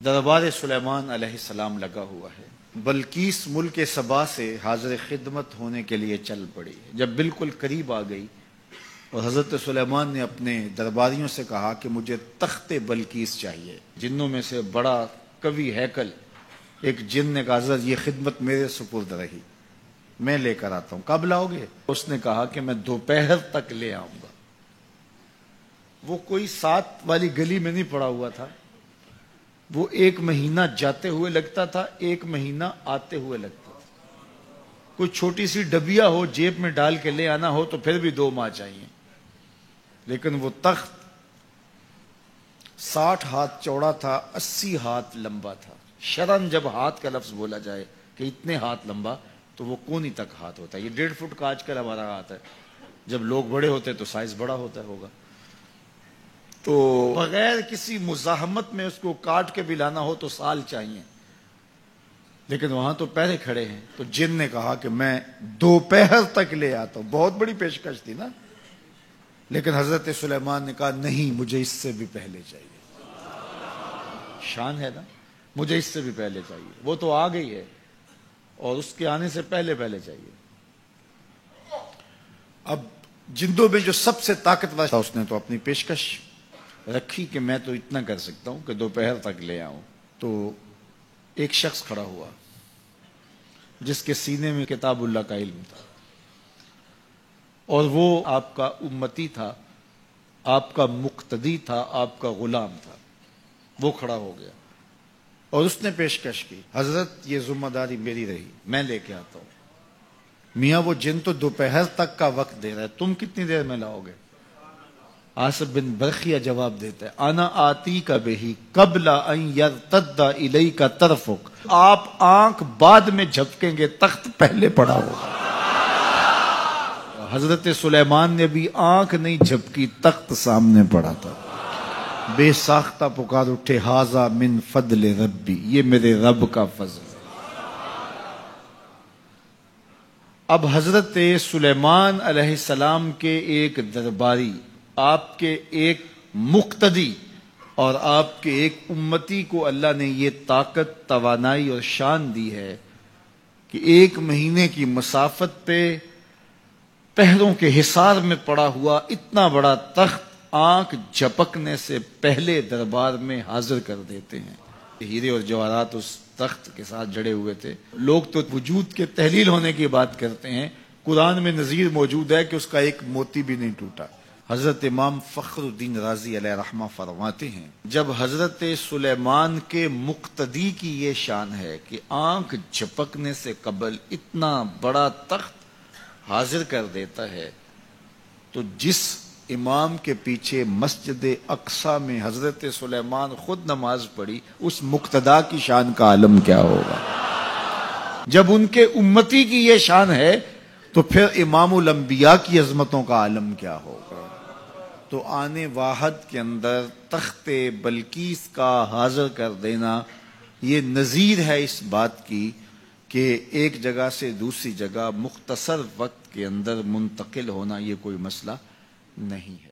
دربار سلیمان علیہ السلام لگا ہوا ہے۔ بلقیس ملک سبا سے حاضر خدمت ہونے کے لیے چل پڑی۔ جب بالکل قریب آ گئی اور حضرت سلیمان نے اپنے درباریوں سے کہا کہ مجھے تخت بلقیس چاہیے، جنوں میں سے بڑا قوی ہیکل ایک جن نے کہا حضرت یہ خدمت میرے سپرد رہی، میں لے کر آتا ہوں، کب لاؤ گے؟ اس نے کہا کہ میں دوپہر تک لے آؤں گا۔ وہ کوئی 7 والی گلی میں نہیں پڑا ہوا تھا، وہ 1 مہینہ جاتے ہوئے لگتا تھا، 1 مہینہ آتے ہوئے لگتا تھا۔ کوئی چھوٹی سی ڈبیا ہو جیب میں ڈال کے لے آنا ہو تو پھر بھی 2 ماہ چاہیے، لیکن وہ تخت 60 ہاتھ چوڑا تھا، 80 ہاتھ لمبا تھا۔ شرن جب ہاتھ کا لفظ بولا جائے کہ اتنے ہاتھ لمبا تو وہ کونی تک ہاتھ ہوتا ہے۔ یہ 1.5 فٹ کا آج کل ہمارا ہاتھ ہے، جب لوگ بڑے ہوتے تو سائز بڑا ہوتا ہوگا، تو بغیر کسی مزاحمت میں اس کو کاٹ کے بھی لانا ہو تو سال چاہیے، لیکن وہاں تو پہلے کھڑے ہیں۔ تو جن نے کہا کہ میں دوپہر تک لے آتا ہوں، بہت بڑی پیشکش تھی نا، لیکن حضرت سلیمان نے کہا نہیں، مجھے اس سے بھی پہلے چاہیے۔ شان ہے نا، مجھے اس سے بھی پہلے چاہیے۔ وہ تو آ گئی ہے اور اس کے آنے سے پہلے چاہیے۔ اب جندوں میں جو سب سے طاقتور تھا اس نے تو اپنی پیشکش رکھی کہ میں تو اتنا کر سکتا ہوں کہ دوپہر تک لے آؤں۔ تو ایک شخص کھڑا ہوا جس کے سینے میں کتاب اللہ کا علم تھا، اور وہ آپ کا امتی تھا، آپ کا مقتدی تھا، آپ کا غلام تھا۔ وہ کھڑا ہو گیا اور اس نے پیشکش کی، حضرت یہ ذمہ داری میری رہی، میں لے کے آتا ہوں۔ میاں وہ جن تو دوپہر تک کا وقت دے رہا ہے، تم کتنی دیر میں لاؤ گے؟ آصف بن برخیہ جواب دیتا ہے، انا آتی کا بہی قبل ان یرتد الیک طرفک، آپ آنکھ بعد میں جھپکیں گے، تخت پہلے پڑا ہوگا۔ حضرت سلیمان نے بھی آنکھ نہیں جھپکی، تخت سامنے پڑا تھا۔ بے ساختہ پکار اٹھے، ھذا من فضل ربی، یہ میرے رب کا فضل ہے۔ اب حضرت سلیمان علیہ السلام کے ایک درباری، آپ کے ایک مقتدی اور آپ کے ایک امتی کو اللہ نے یہ طاقت، توانائی اور شان دی ہے کہ 1 مہینے کی مسافت پہ پہروں کے حصار میں پڑا ہوا اتنا بڑا تخت آنکھ جھپکنے سے پہلے دربار میں حاضر کر دیتے ہیں۔ ہیرے اور جواہرات اس تخت کے ساتھ جڑے ہوئے تھے۔ لوگ تو وجود کے تحلیل ہونے کی بات کرتے ہیں، قرآن میں نظیر موجود ہے کہ اس کا ایک موتی بھی نہیں ٹوٹا۔ حضرت امام فخر الدین رازی علیہ رحمہ فرماتے ہیں، جب حضرت سلیمان کے مقتدی کی یہ شان ہے کہ آنکھ جھپکنے سے قبل اتنا بڑا تخت حاضر کر دیتا ہے، تو جس امام کے پیچھے مسجد اقصی میں حضرت سلیمان خود نماز پڑھی، اس مقتدا کی شان کا عالم کیا ہوگا؟ جب ان کے امتی کی یہ شان ہے تو پھر امام الانبیاء کی عظمتوں کا عالم کیا ہوگا؟ تو آنے واحد کے اندر تخت بلقیس کا حاضر کر دینا یہ نظیر ہے اس بات کی کہ ایک جگہ سے دوسری جگہ مختصر وقت کے اندر منتقل ہونا یہ کوئی مسئلہ نہیں ہے۔